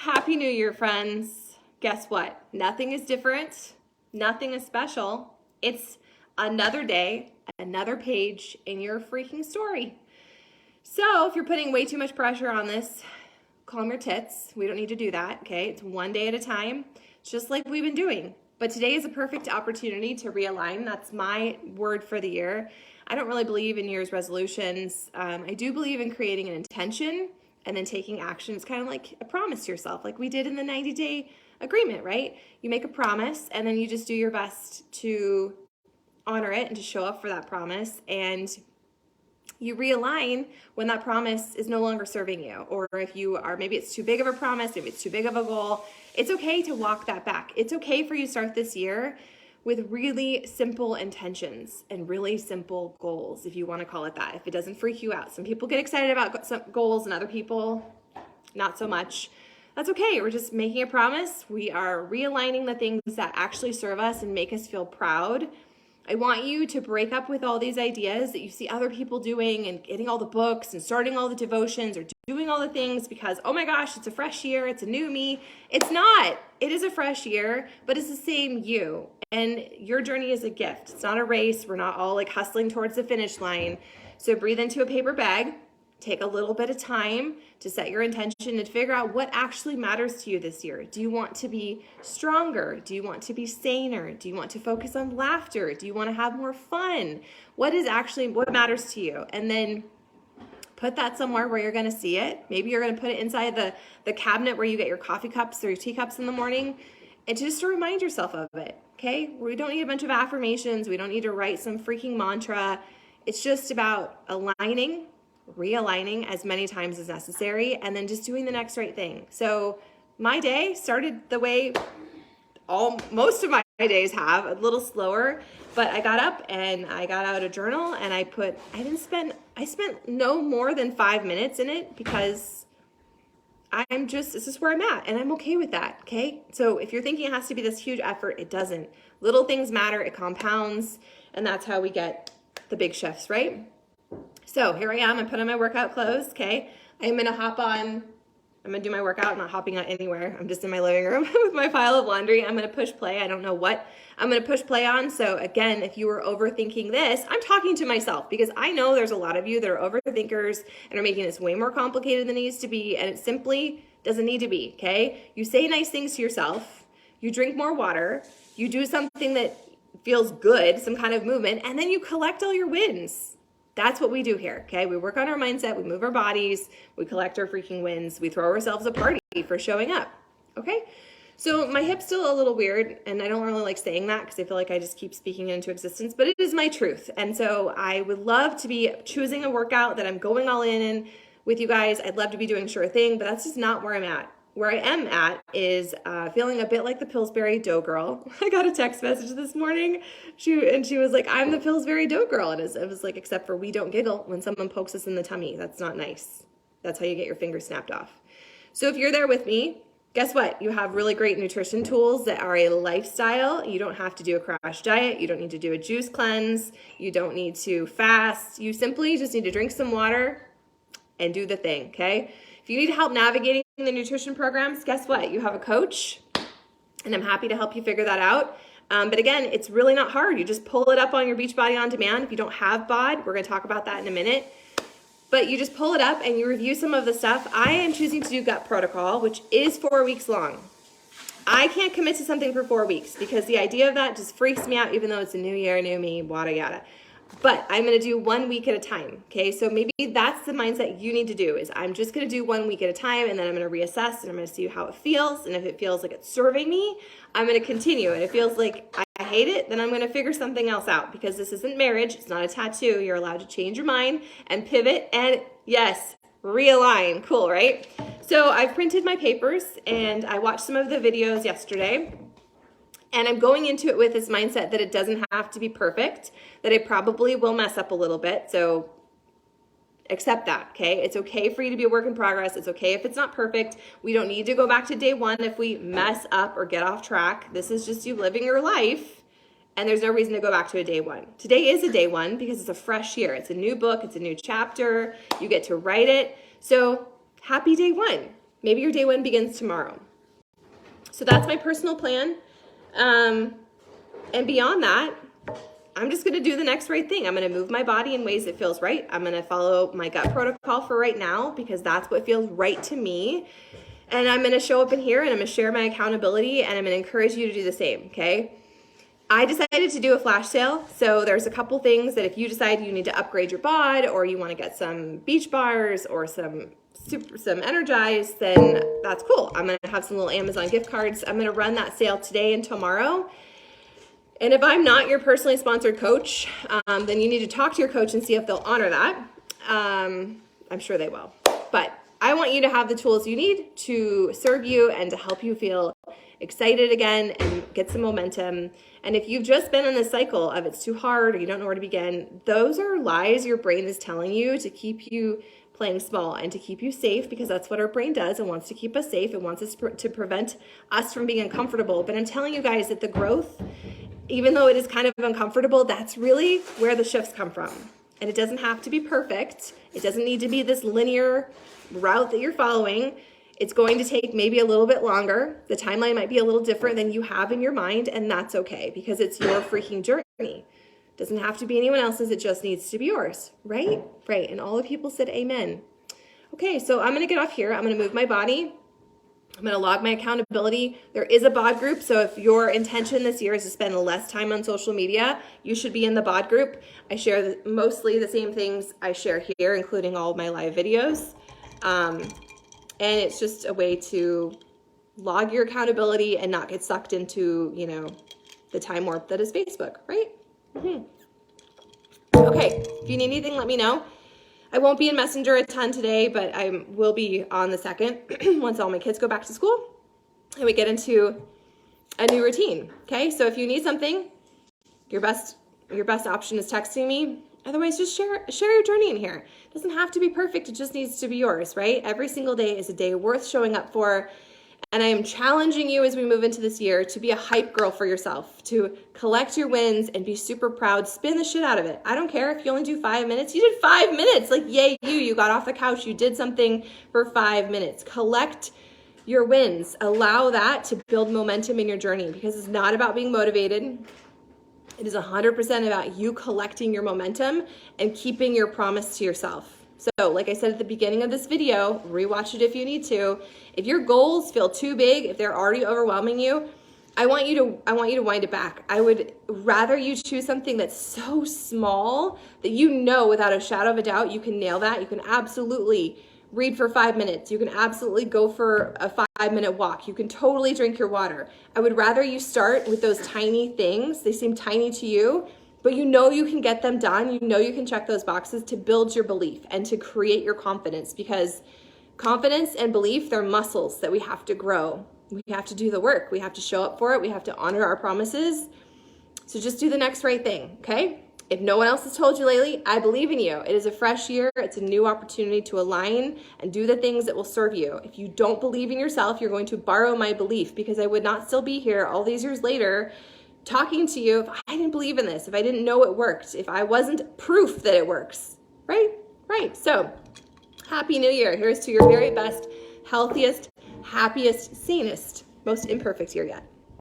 Happy New Year, friends. Guess what? Nothing is different. Nothing is special. It's another day, another page in your freaking story. So if you're putting way too much pressure on this, calm your tits. We don't need to do that, okay? It's one day at a time, just like we've been doing. But today is a perfect opportunity to realign. That's my word for the year. I don't really believe in New Year's resolutions. I do believe in creating an intention and then taking action. It's kind of like a promise to yourself, like we did in the 90-day agreement, right? You make a promise and then you just do your best to honor it and to show up for that promise. And you realign when that promise is no longer serving you. Or if you are, maybe it's too big of a promise, maybe it's too big of a goal. It's okay to walk that back. It's okay for you to start this year with really simple intentions and really simple goals, if you want to call it that, if it doesn't freak you out. Some people get excited about some goals and other people not so much. That's okay. We're just making a promise. We are realigning the things that actually serve us and make us feel proud. I want you to break up with all these ideas that you see other people doing and getting all the books and starting all the devotions or doing all the things because, oh my gosh, it's a fresh year, it's a new me. It's not. It is a fresh year, but it's the same you. And your journey is a gift. It's not a race. We're not all like hustling towards the finish line. So breathe into a paper bag. Take a little bit of time to set your intention and figure out what actually matters to you this year. Do you want to be stronger? Do you want to be saner? Do you want to focus on laughter? Do you want to have more fun? What matters to you? And then put that somewhere where you're going to see it. Maybe you're going to put it inside the cabinet where you get your coffee cups or your teacups in the morning. And just to remind yourself of it, okay? We don't need a bunch of affirmations. We don't need to write some freaking mantra. It's just about aligning, realigning as many times as necessary, and then just doing the next right thing. So my day started the way most of my days have, a little slower, but I got up and I got out a journal and I spent no more than 5 minutes in it because this is where I'm at and I'm okay with that, okay? So if you're thinking it has to be this huge effort, it doesn't. Little things matter, it compounds, and that's how we get the big shifts, right? So here I am, I put on my workout clothes, okay? I'm gonna do my workout. I'm not hopping out anywhere. I'm just in my living room with my pile of laundry. I'm gonna push play. I don't know what I'm gonna push play on. So again, if you were overthinking this, I'm talking to myself because I know there's a lot of you that are overthinkers and are making this way more complicated than it needs to be, and it simply doesn't need to be, okay? You say nice things to yourself, you drink more water, you do something that feels good, some kind of movement, and then you collect all your wins. That's what we do here, okay? We work on our mindset, we move our bodies, we collect our freaking wins, we throw ourselves a party for showing up, okay? So my hip's still a little weird, and I don't really like saying that because I feel like I just keep speaking it into existence, but it is my truth. And so I would love to be choosing a workout that I'm going all in with you guys. I'd love to be doing Sure Thing, but that's just not where I'm at. Where I am at is feeling a bit like the Pillsbury Dough Girl. I got a text message this morning. She was like, I'm the Pillsbury Dough Girl. And it was like, except for we don't giggle when someone pokes us in the tummy. That's not nice. That's how you get your fingers snapped off. So if you're there with me, guess what? You have really great nutrition tools that are a lifestyle. You don't have to do a crash diet. You don't need to do a juice cleanse. You don't need to fast. You simply just need to drink some water and do the thing, okay? If you need help navigating the nutrition programs, guess what? You have a coach, and I'm happy to help you figure that out. But again, it's really not hard. You just pull it up on your Beachbody On Demand. If you don't have BOD, we're going to talk about that in a minute. But you just pull it up and you review some of the stuff. I am choosing to do Gut Protocol, which is 4 weeks long. I can't commit to something for 4 weeks because the idea of that just freaks me out, even though it's a new year, new me, yada yada. But I'm going to do 1 week at a time, okay? So maybe that's the mindset you need to do is I'm just going to do 1 week at a time, and then I'm going to reassess, and I'm going to see how it feels. And if it feels like it's serving me, I'm going to continue. And if it feels like I hate it, then I'm going to figure something else out because this isn't marriage. It's not a tattoo. You're allowed to change your mind and pivot and, yes, realign. Cool, right? So I've printed my papers, and I watched some of the videos yesterday. And I'm going into it with this mindset that it doesn't have to be perfect, that it probably will mess up a little bit. So accept that, okay? It's okay for you to be a work in progress. It's okay if it's not perfect. We don't need to go back to day one if we mess up or get off track. This is just you living your life, and there's no reason to go back to a day one. Today is a day one because it's a fresh year. It's a new book. It's a new chapter. You get to write it. So happy day one. Maybe your day one begins tomorrow. So that's my personal plan. And beyond that, I'm just going to do the next right thing. I'm going to move my body in ways that feels right. I'm going to follow my gut protocol for right now because that's what feels right to me. And I'm going to show up in here and I'm going to share my accountability and I'm going to encourage you to do the same, okay? I decided to do a flash sale. So there's a couple things that if you decide you need to upgrade your bod or you want to get some beach bars or some Energize, then that's cool. I'm going to have some little Amazon gift cards. I'm going to run that sale today and tomorrow. And if I'm not your personally sponsored coach, then you need to talk to your coach and see if they'll honor that. I'm sure they will. But I want you to have the tools you need to serve you and to help you feel excited again and get some momentum. And if you've just been in this cycle of it's too hard or you don't know where to begin, those are lies your brain is telling you to keep you playing small and to keep you safe, because that's what our brain does. It wants to keep us safe. It wants us to prevent us from being uncomfortable. But I'm telling you guys that the growth, even though it is kind of uncomfortable, that's really where the shifts come from. And it doesn't have to be perfect. It doesn't need to be this linear route that you're following. It's going to take maybe a little bit longer. The timeline might be a little different than you have in your mind, and that's okay because it's your freaking journey. It doesn't have to be anyone else's. It just needs to be yours, right? Right. And all the people said amen. Okay, so I'm going to get off here. I'm going to move my body. I'm going to log my accountability. There is a bod group, so if your intention this year is to spend less time on social media, you should be in the bod group. I share mostly the same things I share here, including all of my live videos. And it's just a way to log your accountability and not get sucked into, the time warp that is Facebook, right? Okay, if you need anything, let me know. I won't be in Messenger a ton today, but I will be on the 2nd once all my kids go back to school and we get into a new routine. Okay, so if you need something, your best option is texting me. Otherwise, just share your journey in here. It doesn't have to be perfect. It just needs to be yours, right? Every single day is a day worth showing up for. And I am challenging you as we move into this year to be a hype girl for yourself, to collect your wins and be super proud. Spin the shit out of it. I don't care if you only do 5 minutes. You did 5 minutes. Like, yay, you got off the couch. You did something for 5 minutes. Collect your wins. Allow that to build momentum in your journey because it's not about being motivated. It is 100% about you collecting your momentum and keeping your promise to yourself. So like I said at the beginning of this video, rewatch it if you need to. If your goals feel too big, if they're already overwhelming you, I want you to wind it back. I would rather you choose something that's so small that without a shadow of a doubt you can nail that. You can absolutely read for 5 minutes. You can absolutely go for a 5-minute walk. You can totally drink your water. I would rather you start with those tiny things. They seem tiny to you, but you can get them done. You can check those boxes to build your belief and to create your confidence, because confidence and belief, they're muscles that we have to grow. We have to do the work. We have to show up for it. We have to honor our promises. So just do the next right thing, okay? If no one else has told you lately, I believe in you. It is a fresh year. It's a new opportunity to align and do the things that will serve you. If you don't believe in yourself, you're going to borrow my belief, because I would not still be here all these years later talking to you if I didn't believe in this, if I didn't know it worked, if I wasn't proof that it works, right? Right. So happy new year. Here's to your very best, healthiest, happiest, sanest, most imperfect year yet.